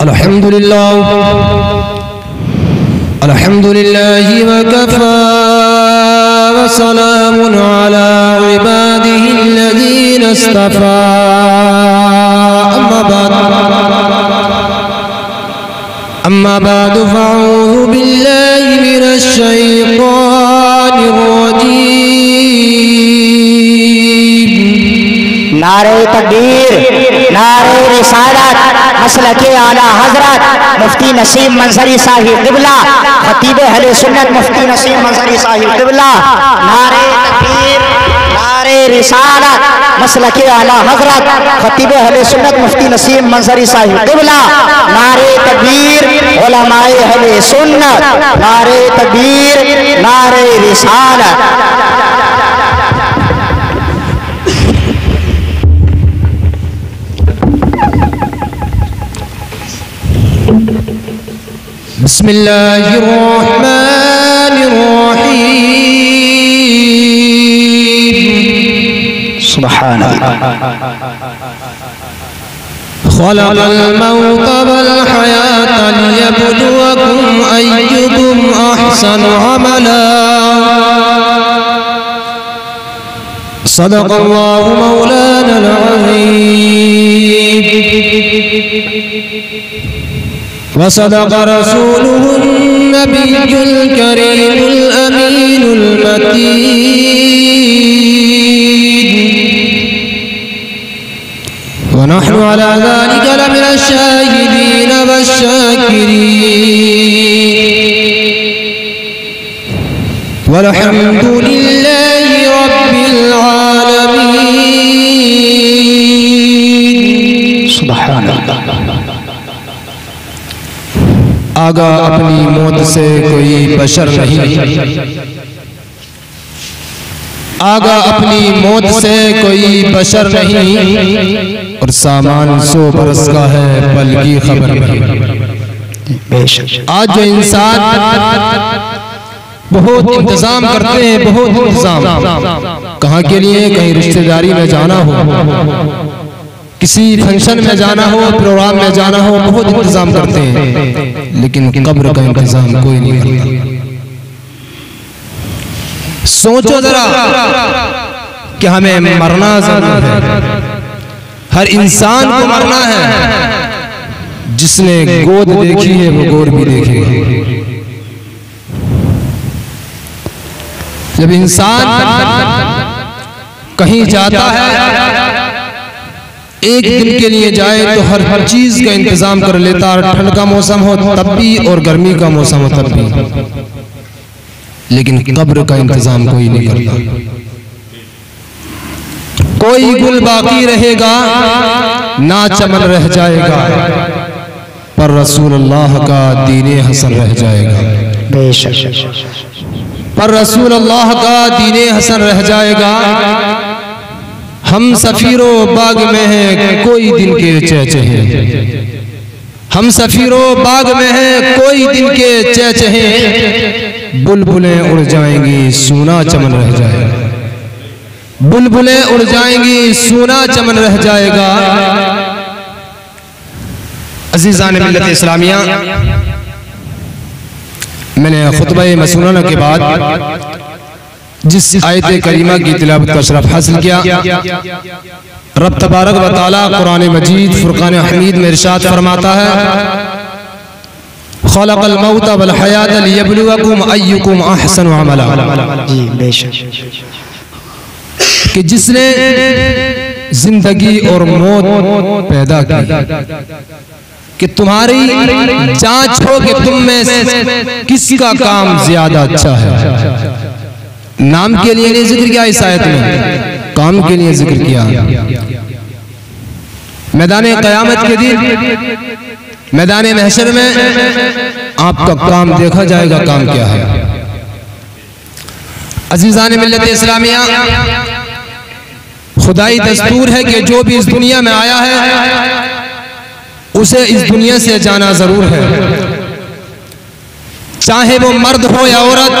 अल्हम्दुलिल्लाह अल्हम्दुलिल्लाहि व कफ़ा व सलामुन अला इबादिहिल्लज़ीना इस्तफ़ा अम्मा बाद फ़अऊज़ु बिल्लाहि मिनश शैतानिर रजीम। नारे तकबीर, नारे रिसालत, मसलके आला हजरत मुफ्ती नसीम मंजरी साहिब क़िबला, खतीब अहले सुन्नत मुफ्ती नसीम मंजरी साहिब क़िबला। नारे तकबीर, नारे रिसालत, मसलके आला हजरत खतीब अहले सुन्नत मुफ्ती नसीम मंजरी साहिब क़िबला। नारे तकबीर, उलमाए अहले सुन्नत। नारे तकबीर, नारे रिसालत। बिस्मिल्लाहिर्रहमानिर्रहीम। सुब्हानल्लाह। खलक़ल मौत वल हयात लियब्लुवकुम अय्युकुम अहसनु अमला। सदक़ल्लाहु मौलानल अज़ीम व सदक़ रसूलुहुन नबियुल करीमुल अमीनुल मतीन व नहनु अला ज़ालिका लमिनश शाहिदीन वश्शाकिरीन वल्हम्दुलिल्लाहि रब्बिल आलमीन। सुब्हानल्लाह। आगा अपनी मौत से कोई बशर नहीं, आगा अपनी मौत से कोई बशर नहीं, और सामान 100 बरस का है पल की खबर नहीं। आज जो इंसान बहुत इंतजाम करते हैं, बहुत इंतजाम, कहाँ के लिए? कहीं रिश्तेदारी में जाना हो, किसी फंक्शन में जाना हो, प्रोग्राम में जाना हो, बहुत इंतजाम करते हैं, लेकिन कब्र का इंतजाम कोई नहीं करता। सोचो जरा कि हमें मरना जरूर है, हर इंसान को मरना है। जिसने गोद देखी है वो गोद भी देखेगा। जब इंसान कहीं जाता है, एक दिन के लिए जाए तो हर चीज का इंतजाम कर लेता, ठंड का मौसम हो तब भी और गर्मी का मौसम हो तब भी, लेकिन कब्र का इंतजाम कोई नहीं करता। कोई गुल बाकी रहेगा ना चमन रह जाएगा, पर रसूलुल्लाह का दीने हसन रह जाएगा। बेशक पर रसूलुल्लाह का दीने हसन रह जाएगा। हम सफीरो बाग में हैं, कोई दिन के चहचहे, हम सफीरो बाग में हैं, कोई दिन के चहचहे, बुलबुलें उड़ जाएंगी सूना चमन रह जाएगा, बुलबुलें उड़ जाएंगी सूना चमन रह जाएगा। अज़ीज़ान मिल्लत इस्लामिया, मैंने खुतबा मसूना के बाद जिस आयत करीमा की तिलावत का शरफ हासिल किया, रब तबारक व तआला कुरान मजीद फुरकान हमीद में इरशाद फरमाता है, खलक़ल मौत वल हयात लियब्लुवकुम अय्युकुम अहसनु अमला। जी बेशक। कि जिसने जिंदगी और मौत पैदा की कि तुम्हारी जांच हो कि तुम में से किसका काम ज्यादा अच्छा है। नाम के लिए नहीं जिक्र किया इस आयत में, काम के लिए जिक्र किया। मैदान क़यामत के दिन, मैदान महशर में आपका काम देखा जाएगा, काम क्या है। अज़ीज़ान मिल्लत इस्लामिया, खुदाई दस्तूर है कि जो भी इस दुनिया में आया है उसे इस दुनिया से जाना जरूर है, चाहे वो मर्द हो या औरत,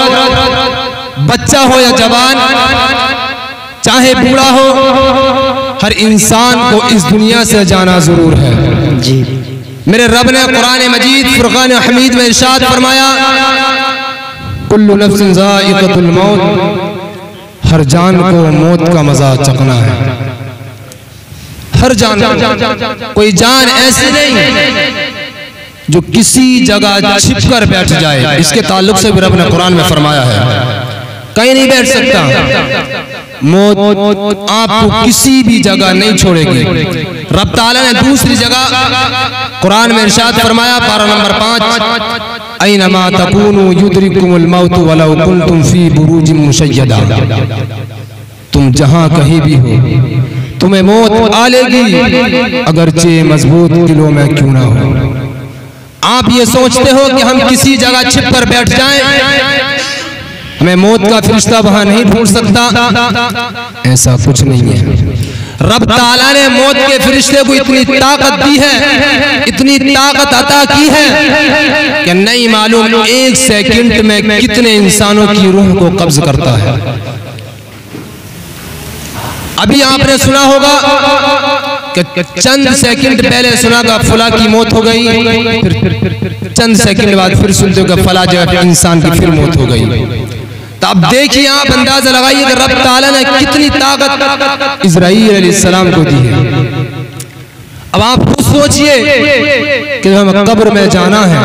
बच्चा हो या जवान, चाहे बूढ़ा हो, हर इंसान को इस दुनिया से जाना जरूर है। जी मेरे रब ने कुरान मजीद फुरकान हमीद में इरशाद फरमाया, कुल्लु नफ्सिन ज़ाइक़तुल मौत, हर जान को मौत का मजा चखना है। हर जान, कोई जान ऐसी नहीं जो किसी जगह छिप कर बैठ जाए। इसके ताल्लुक से भी रब ने कुरान में फरमाया है, कहीं नहीं बैठ सकता। मौत आपको किसी भी जगह नहीं छोड़ेगी। रब ताला ने दूसरी जगह कुरान में इरशाद फरमाया, पारा नंबर 5, ऐनमा तकूनु युद्रिकुमुल मौत वलौ कुंतुम फी बुरूजिन मुशय्यदा। तुम जहां कहीं भी हो तुम्हें मौत आ लेगी, अगरचे मजबूत किलों में क्यों ना हो। आप ये सोचते हो कि हम किसी जगह छिप कर बैठ जाएं, हमें मौत का फरिश्ता वहां नहीं ढूंढ सकता, ऐसा कुछ नहीं है। रब ताला ने मौत के फरिश्ते को इतनी ताकत दी है, इतनी ताकत अता की है कि नहीं मालूम एक सेकंड में कितने इंसानों की रूह को कब्ज करता है। अभी आपने सुना होगा कि चंद सेकंड पहले सुना का फला की मौत हो गई, फिर चंद सेकंड बाद फिर सुनते हो कि फला जगह इंसान की फिर मौत हो गई। तो अब देखिए, आप अंदाजा लगाइए कि रब ताला ने कितनी ताकत इस्राईल अलैहिस्सलाम को दी है। अब आप खुद सोचिए कि हमें कब्र में जाना है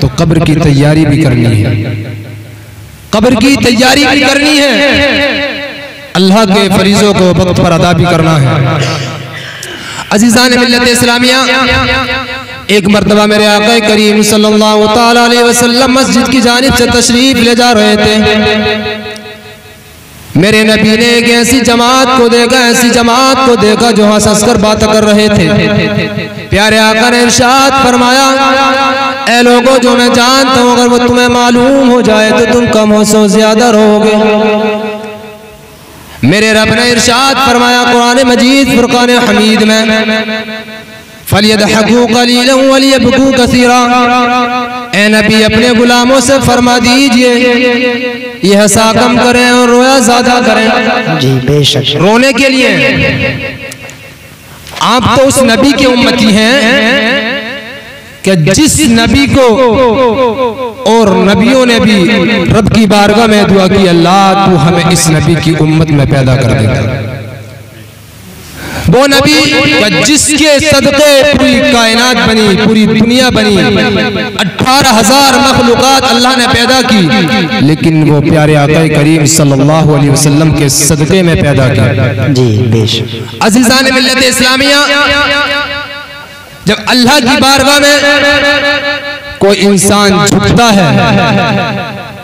तो कब्र की तैयारी भी करनी है, कब्र की तैयारी भी करनी है, अल्लाह के फरीजों को वक्त पर अदा भी करना है। अजीज़ान मिल्लत इस्लामिया, एक मर्तबा मेरे आका करीम सल्लल्लाहु ताला अलैहि वसल्लम मस्जिद की जानिब से तशरीफ ले जा रहे थे। मेरे नबी ने एक ऐसी जमात को देखा जो हंस कर बात कर रहे थे। प्यारे आका ने इरशाद फरमाया, ऐ लोगों, जो मैं जानता हूँ अगर वो तुम्हें मालूम हो जाए तो तुम कम हो सो ज्यादा रहोगे। मेरे रब ने इरशाद फरमाया कुरान मजीद फुरकान हमीद में, फलियदहकू कलीलन वलियबकू कसीरा। ऐ नबी, अपने गुलामों से फरमा दीजिए ये हंसा कम करें और रोया ज्यादा करें। जी बेशक। रोने के लिए आप तो उस नबी के उम्मती हैं कि जिस नबी को और नबियों ने भी रब की बारगाह में दुआ की, अल्लाह तू हमें इस नबी की उम्मत में पैदा कर देता। वो नबी जिसके सदक़े पूरी कायनात बनी, पूरी दुनिया बनी, 18,000 मखलूक़ात अल्लाह ने पैदा की, लेकिन वो प्यारे आका करीम सल्लल्लाहु अलैहि वसल्लम के सदक़े में पैदा किया। जी बेशक। अज़ीज़ान मिल्लत इस्लामिया, जब अल्लाह की बारगाह में कोई इंसान झुकता है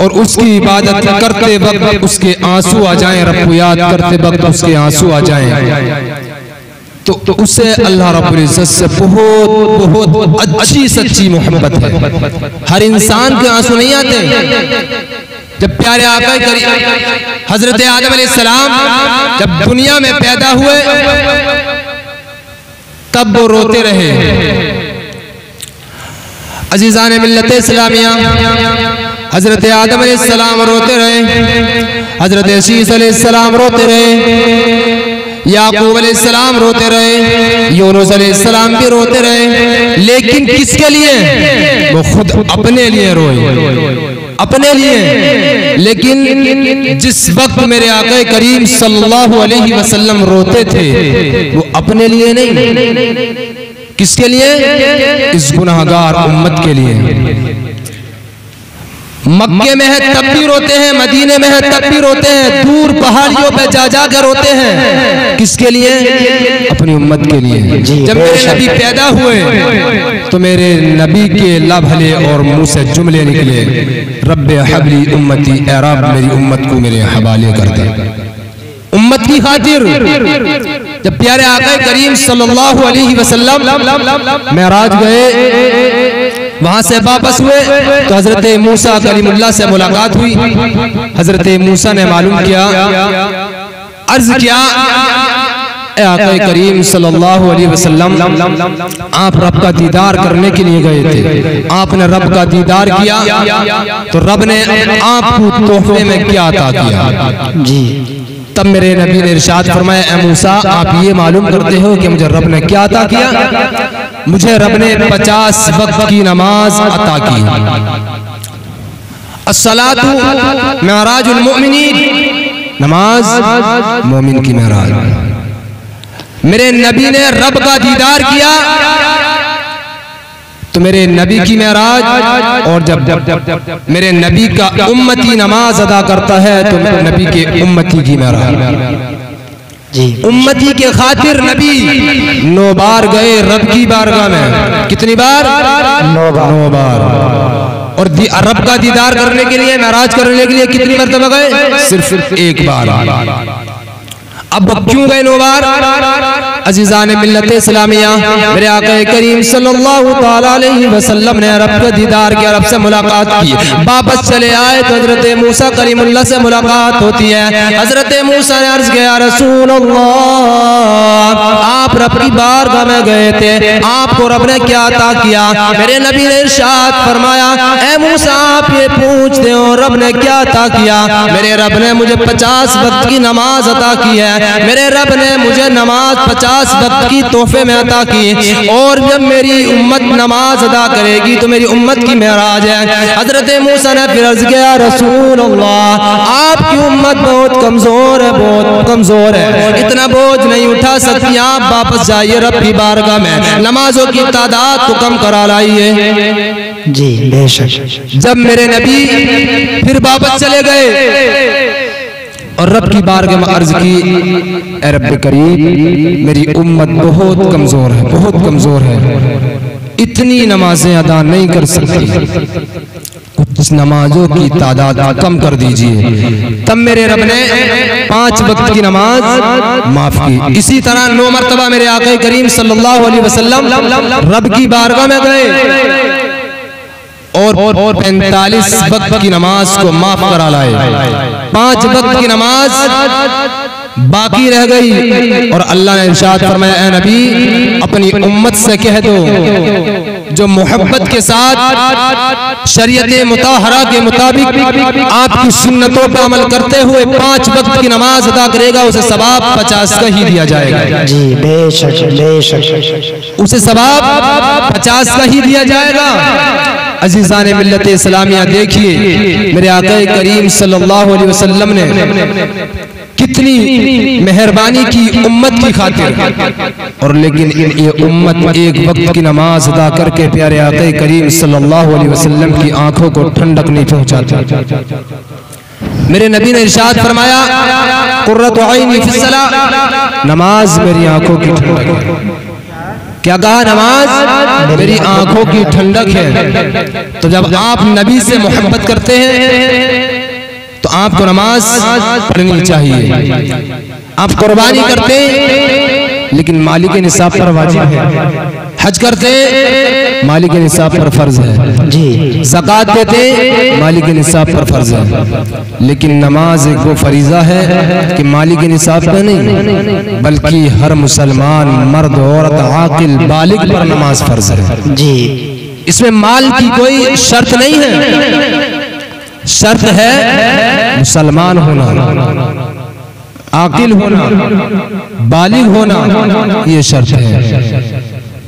और उसकी इबादत करते वक्त उसके आंसू आ जाएं, रब को याद करते वक्त उसके आंसू आ जाएं, तो उससे अल्लाह रब्बुल इज्जत से बहुत बहुत अच्छी सच्ची मोहब्बत है। हर इंसान के आंसू नहीं आते। जब प्यारे आका करीम हजरत आदम अलैहिस्सलाम जब दुनिया में पैदा हुए तब वो रोते रहे। अजीज़ान मिल्लत इस्लामिया, हजरत आदम अलैहिस्सलाम रोते रहे, हजरत शीस अलैहिस्सलाम रोते रहे, याकूब अलैहिस्सलाम रोते रहे, यूनुस अलैहिस्सलाम भी रोते रहे, लेकिन किसके लिए? वो खुद अपने लिए रोए, अपने लिए। लेकिन जिस वक्त मेरे आका करीम सल्लल्लाहु अलैहि वसल्लम रोते थे वो अपने लिए नहीं, किसके लिए? इस गुनाहगार उम्मत के लिए। मक्के में है तब भी रोते हैं, मदीने में है तब भी रोते हैं, दूर पहाड़ियों पे जा जा कर रोते हैं, किसके लिए? अपनी उम्मत के लिए। जब मेरे नबी पैदा हुए तो मेरे नबी के लबहले और मुंह से जुमले निकले, रब्बे हबली उम्मती, ऐ रब मेरी उम्मत को मेरे हवाले कर दे, उम्मत की खातिर। जब प्यारे आका करीम सल्लल्लाहु अलैहि वसल्लम मेराज गए, वहां से वापस हुए तो हजरत मूसा कलीमुल्लाह से मुलाकात हुई। हजरत मूसा ने मालूम किया, अर्ज किया, आका करीम सल्लल्लाहु अलैहि वसल्लम आप रब का दीदार करने के लिए गए थे, आपने रब का दीदार किया तो रब ने आपको तोहफे में क्या अता किया? जी। तब मेरे नबी ने इरशाद फरमाया, ए मूसा, आप ये मालूम करते हो कि मुझे रब ने क्या अता किया? मुझे रब ने 50 वक्त की नमाज अता की। अस्सलातु मेराजुल मोमिनीन, नमाज मोमिन की मेराज। मेरे नबी ने रब का दीदार किया तो मेरे नबी की मेराज, और जब मेरे नबी का उम्मती नमाज अदा करता है तो मेरे नबी के उम्मती की मेराज। उम्मती के खातिर नबी 9 बार गए रब की बारगाह में। कितनी बार? 9 बार। और रब का दीदार करने के लिए, नाराज करने के लिए कितनी मरतबा गए? सिर्फ 1 बार। अब क्यों गए 9 बार? अजीज़ान मिल्लत इस्लामिया, मेरे आका करीम सल्लल्लाहु ताला अलैहि वसल्लम ने रब का दीदार किया, रब से मुलाकात की। वापस चले आए तो हजरत मूसा कलीमुल्लाह से मुलाकात होती है। हजरत मूसा ने अर्ज किया, रसूल अल्लाह, आप रब की बारगाह में गए थे, आपको रब ने क्या अता किया? मेरे नबी ने इरशाद फरमाया, ए मूसा, आप ये पूछते हो रब ने क्या अता किया? मेरे रब ने मुझे 50 वक्त की नमाज अता की है। मेरे रब ने मुझे नमाज 50 वक्त की तोहफे में अता की, और जब मेरी उम्मत नमाज अदा करेगी तो मेरी उम्मत की मेराज है। हजरत मूसा ने फिर अर्ज किया, रसूल अल्लाह, आपकी उम्मत बहुत कमजोर है, बहुत कमजोर है, इतना बोझ नहीं उठा सकती, आप वापस जाइए रब की बारगाह में, नमाजों की तादाद को कम करा लाइए। जी बेशक। जब मेरे नबी फिर वापस चले गए और रब की बारगाह में अर्ज की, ए रब करीम, मेरी उम्मत बहुत कमजोर है, बहुत कमजोर है, इतनी नमाजें अदा नहीं कर सकती, कुछ नमाजों की तादाद कम कर दीजिए। तब मेरे रब ने 5 वक्त की नमाज माफ की। इसी तरह 9 मरतबा मेरे आका करीम सल्लल्लाहु अलैहि वसल्लम रब की बारगाह में गए और 45 वक्त की नमाज को माफ करा लाए। 5 वक्त की नमाज बाकी रह गई और अल्लाह ने इरशाद फरमाया, ए नबी, अपनी उम्मत से कह दो जो मोहब्बत के साथ शरीयत मुताहरा के मुताबिक आपकी सुन्नतों पर अमल करते हुए 5 वक्त की नमाज अदा करेगा, उसे सवाब 50 का ही दिया जाएगा। जी बेशक बेशक, उसे सवाब 50 का ही दिया जाएगा। अजीज़ान मिल्लत इस्लामिया, देखिए मेरे आका करीम सल्लल्लाहु अलैहि वसल्लम ने कितनी मेहरबानी की उम्मत की खातिर, और लेकिन ये उम्मत 1 वक्त की नमाज अदा करके प्यारे आका करीम सल्लल्लाहु अलैहि वसल्लम की आंखों को ठंडक नहीं पहुंचाती। मेरे नबी ने इरशाद फरमाया, कुर्रतु ऐनी फिस्सलाह, नमाज मेरी आंखों की ठंडक है। क्या कहा? नमाज मेरी आंखों की ठंडक है। तो जब आप नबी से मोहब्बत करते हैं तो आपको नमाज पढ़नी चाहिए। आप कुर्बानी करते लेकिन मालिक निसाब पर वाजिब है, हज करते मालिक निसाब पर फर्ज है, जी ज़कात देते मालिक निसाब पर फर्ज है, लेकिन नमाज एक वो फरीज़ा है कि मालिक निसाब पर नहीं, बल्कि हर मुसलमान मर्द औरत आकिल बालिग पर नमाज फर्ज है। जी, इसमें माल की कोई शर्त नहीं है, शर्त है मुसलमान होना, आकिल होना, बालिग होना, ये शर्त है।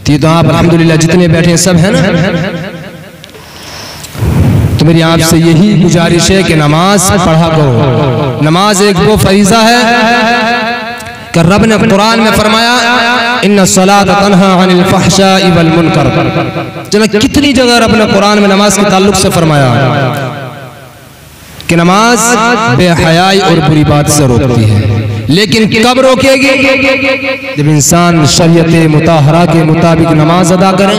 तो आप अल्हम्दुलिल्लाह जितने बैठे सब है ना, तो मेरी आपसे यही गुजारिश है कि नमाज पढ़ा करो। नमाज एक वो फरीज़ा है कि रब ने कुरान में फरमाया, इन्ना सलात तन्हा अनिल फहशाई वल मुनकर। जनाब कितनी जगह रब ने कुरान में नमाज के ताल्लुक से फरमाया कि नमाज बेहयाई और बुरी बात से रोकती है, लेकिन कब रोकेगी? जब इंसान शरीयत मुताहरा के मुताबिक नमाज अदा करे,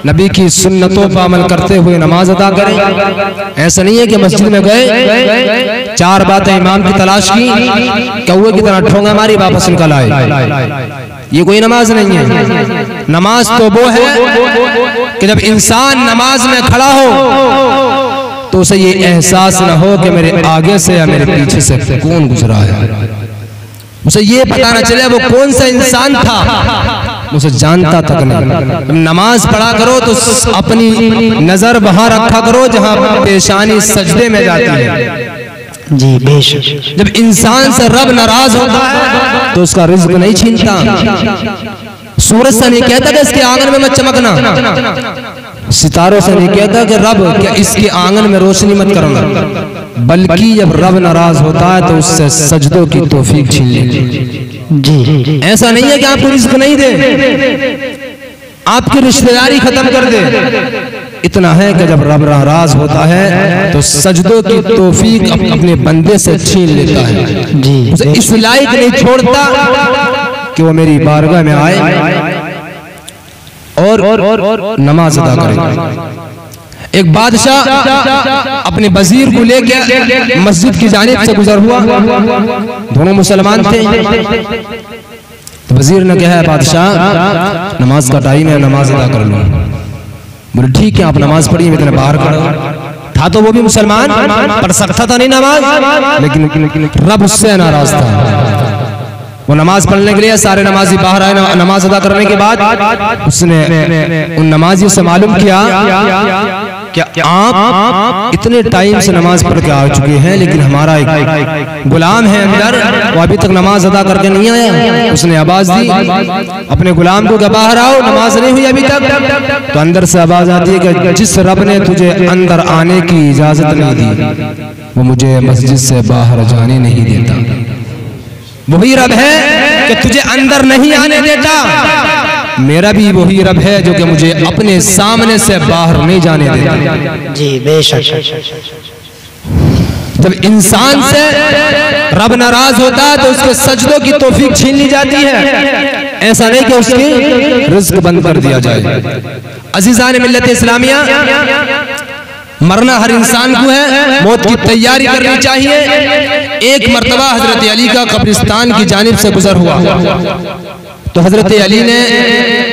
नबी की सुन्नतों पर अमल करते हुए नमाज अदा करे। ऐसा नहीं है कि मस्जिद में गए, 4 बातें इमाम की तलाश की, कौवे की तरह ठोंगा मारी, वापस निकल आए, ये कोई नमाज नहीं है। नमाज तो वो है कि जब इंसान नमाज में खड़ा हो तो उसे ये एहसास न हो कि मेरे आगे से या मेरे पीछे से कौन गुजरा है, उसे ये पता न चले वो कौन सा इंसान था, उसे जानता तक नहीं। नमाज पढ़ा करो तो अपनी नजर वहां रखा करो जहां पेशानी सजदे में जाती है। जी बेशक। जब इंसान से रब नाराज होता है तो उसका रिज़्क नहीं छीनता, सूरज से नहीं कहता कि इसके आंगन में मत चमकना, सितारों से नहीं कहता कि रब क्या इसके आंगन में रोशनी मत करना, बल्कि जब रब नाराज होता है तो उससे सजदों की तौफीक छीन लेती जी। ऐसा नहीं है कि आपको रिज़्क नहीं दे, आपकी रिश्तेदारी खत्म कर दे। इतना है कि जब रब नाराज होता है तो सजदों की तौफीक अपने बंदे से छीन लेता है जी। उसे इस लायक नहीं छोड़ता कि वो मेरी बारगाह में आए और नमाज अदा करे। एक बादशाह अपने वजीर को लेकर मस्जिद की जानिब से गुजर हुआ, दोनों मुसलमान थे। तो वजीर ने कहा, बादशाह नमाज का टाइम है, नमाज अदा कर लो। बोले ठीक है, आप नमाज पढ़िए, मैं तुम्हें बाहर खड़ा था। तो वो भी मुसलमान, पढ़ सकता था नहीं नमाज, लेकिन रब उससे नाराज था। वो नमाज पढ़ने के लिए सारे नमाजी बाहर आए। नमाज अदा करने के बाद उसने उन नमाजियों से मालूम किया कि आप इतने टाइम से नमाज पढ़ के आ चुके हैं, लेकिन हमारा एक गुलाम है अंदर, वो अभी तक नमाज अदा करके नहीं आया। उसने आवाज दी अपने गुलाम को कि बाहर आओ, नमाज नहीं हुई अभी तक। तो अंदर से आवाज आती है कि जिस रब ने तुझे अंदर आने की इजाजत नहीं दी, वो मुझे मस्जिद से बाहर जाने नहीं देता। वही रब है कि तुझे अंदर नहीं आने देता, मेरा भी वही रब है जो कि मुझे अपने सामने से बाहर नहीं जाने देता जी। बेशक जब इंसान से रब नाराज होता है तो उसके सजदों की तौफीक छीन ली जाती है। ऐसा नहीं कि उसकी रिज़्क बंद कर दिया जाए। अजीज़ान मिल्लत इस्लामिया, मरना हर इंसान को है, मौत की तैयारी करनी चाहिए। एक मर्तबा हजरत अली का कब्रिस्तान की जानिब से गुजर हुआ तो हजरत अली ने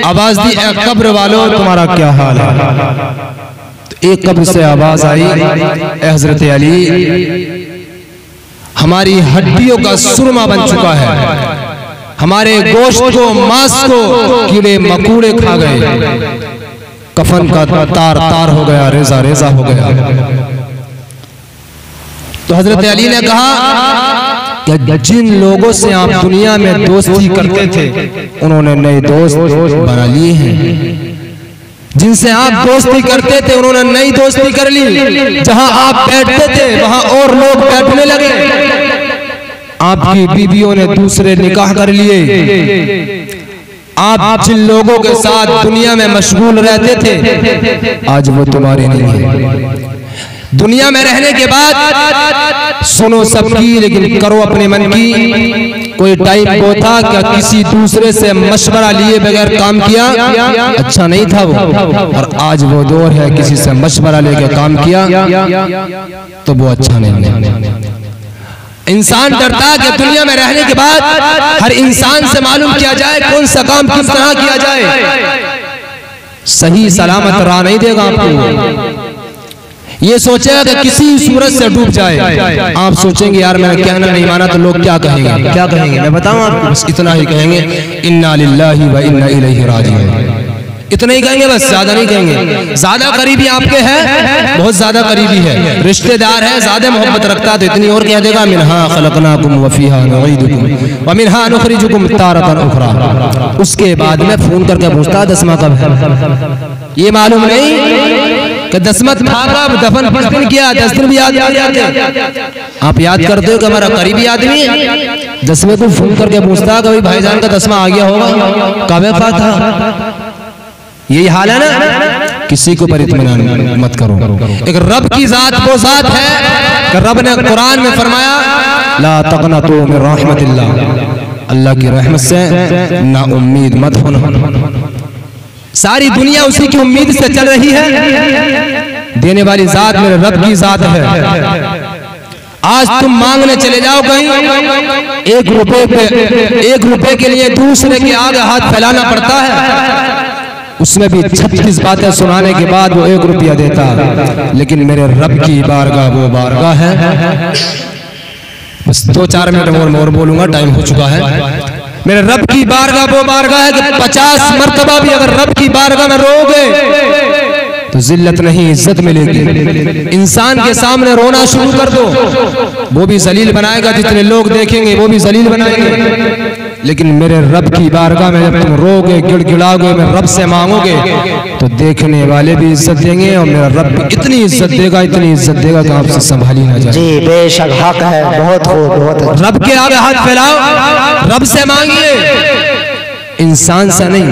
आवाज दी, ए कब्र वालों तुम्हारा क्या हाल है। तो एक कब्र से आवाज आई, ए हजरत अली हमारी हड्डियों का सुरमा बन चुका है, हमारे गोश्त को मांस को कीड़े मकोड़े खा गए, कफन का तार तार हो गया, रेजा रेजा हो गया। तो हजरत अली ने कहा कि जिन लोगों से आप दुनिया में दोस्ती करते थे उन्होंने नए दोस्त बना लिए हैं, जिनसे आप दोस्ती करते थे उन्होंने नई दोस्ती कर ली, जहां आप बैठते थे वहां और लोग बैठने लगे, आपकी बीवियों ने दूसरे निकाह कर लिए, आप जिन लोगों के साथ दुनिया में मशगूल रहते थे आज वो तुम्हारे नहीं है। दुनिया में रहने के बाद सुनो सबकी लेकिन करो अपने मन की। कोई टाइम वो था क्या किसी दूसरे से मशवरा लिए बगैर काम किया अच्छा नहीं था वो, और आज वो दौर है किसी से मशवरा लेकर काम किया तो वो अच्छा नहीं। इंसान डरता है कि दुनिया में रहने के बाद हर इंसान से मालूम किया जाए कौन सा काम किस तरह किया जाए, सही सलामत राह नहीं देगा आपको। ये सोचेगा कि किसी सूरज से डूब जाए, आप सोचेंगे यार मैंने कहना नहीं माना तो लोग क्या कहेंगे, क्या कहेंगे मैं बताऊं आपको, बस इतना ही कहेंगे, इन्ना लिल्लाहि व इन्ना इलैहि राजिऊन, इतना ही कहेंगे, बस ज्यादा नहीं कहेंगे। ज्यादा करीबी आपके है, बहुत ज्यादा करीबी है, रिश्तेदार है, ज्यादा मोहब्बत रखता तो इतनी और कह देगा, मिन्हा खलकनाकुम व फीहा नुईदुकुम व मिन्हा नुखरिजुकुम तारतन उखरा। उसके बाद में फोन करके पूछता दसवां कब है, ये मालूम नहीं कि दसमत दफन 5 दिन किया, 10 दिन भी याद आ जाते। आप याद करते हो कि हमारा करीबी आदमी है, 10वें को फोन करके पूछता कभी भाईजान का 10वां आ गया होगा, कब वफात था। यही हाल है ना, किसी को पर इत्मीनान मत करो। एक रब की जात वो जात है कि रब ने कुरान में फरमाया ला तक़नतू मिन रहमतिल्लाह, अल्लाह की रहमत से ना उम्मीद मत होना। सारी दुनिया उसी की उम्मीद से चल रही है, देने वाली जात मेरे रब की जात है। आज तुम मांगने चले जाओ कहीं, 1 रुपए के लिए दूसरे के आगे हाथ फैलाना पड़ता है, उसमें भी 36 बातें सुनाने के बाद वो 1 रुपया देता, लेकिन मेरे रब की बारगाह वो बारगाह है। बस 2-4 मिनट और बोलूंगा, टाइम हो चुका है। मेरे रब की बारगाह वो बारगाह है कि 50 मर्तबा भी अगर रब की बारगाह में रोगे तो जिल्लत नहीं इज्जत मिलेगी। इंसान के सामने रोना शुरू कर दो, वो भी जलील बनाएगा, जितने लोग देखेंगे वो भी जलील बनाएंगे। लेकिन मेरे रब की बारगाह में जब तुम रोगे गिड़गिड़ाओगे, मेरे रब से मांगोगे, तो देखने वाले भी इज्जत देंगे और मेरा रब भी इतनी इज्जत देगा कि आपसे संभाली ना जाए। जी बेशक हक है, बहुत खूब, बहुत अच्छा। रब के आगे हाथ फैलाओ, रब से मांगिए, इंसान से नहीं।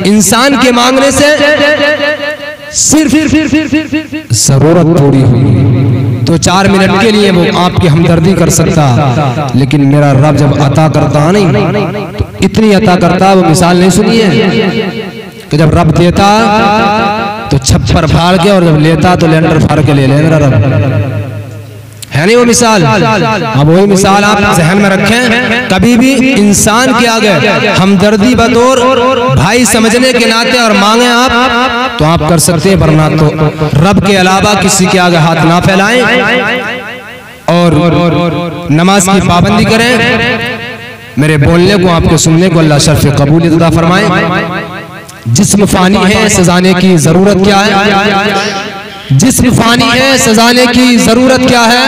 इंसान के मांगने से सिर्फ जरूरत पूरी हुई, तो 4 मिनट के लिए वो आपकी हमदर्दी कर सकता, लेकिन मेरा रब जब अता करता नहीं तो इतनी अता करता, वो मिसाल नहीं सुनी है कि जब रब देता तो छप्पर फाड़ के, और जब लेता तो लेंटर फाड़ के ले ले मेरा रब, है नहीं वो मिसाल। अब वही मिसाल आप जहन में रखें, कभी भी इंसान के आगे हमदर्दी बतौर भाई समझने के नाते और मांगे आप तो आप कर सकते हैं, वरना तो रब के अलावा किसी के आगे हाथ ना फैलाएं और नमाज की पाबंदी करें। मेरे बोलने को, आपके सुनने को अल्लाह शर्फ कबूलियत अता फरमाए। जिस्म फानी है, सजाने की जरूरत क्या है? जिस्म फानी है, सजाने की जरूरत क्या है?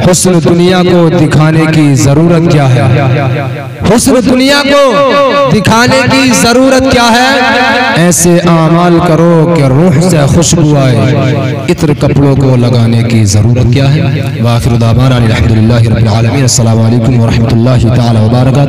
हुस्न दुनिया को दिखाने की जरूरत क्या है? हुस्न दुनिया को दिखाने की जरूरत क्या है? ऐसे आमाल करो कि रूह से खुशबू आए, इत्र कपड़ों को लगाने की जरूरत क्या है? वाखिर दावाना अल्हम्दुलिल्लाहि रब्बिल आलमीन। अस्सलामु अलैकुम व रहमतुल्लाहि तआला व बरकातहू।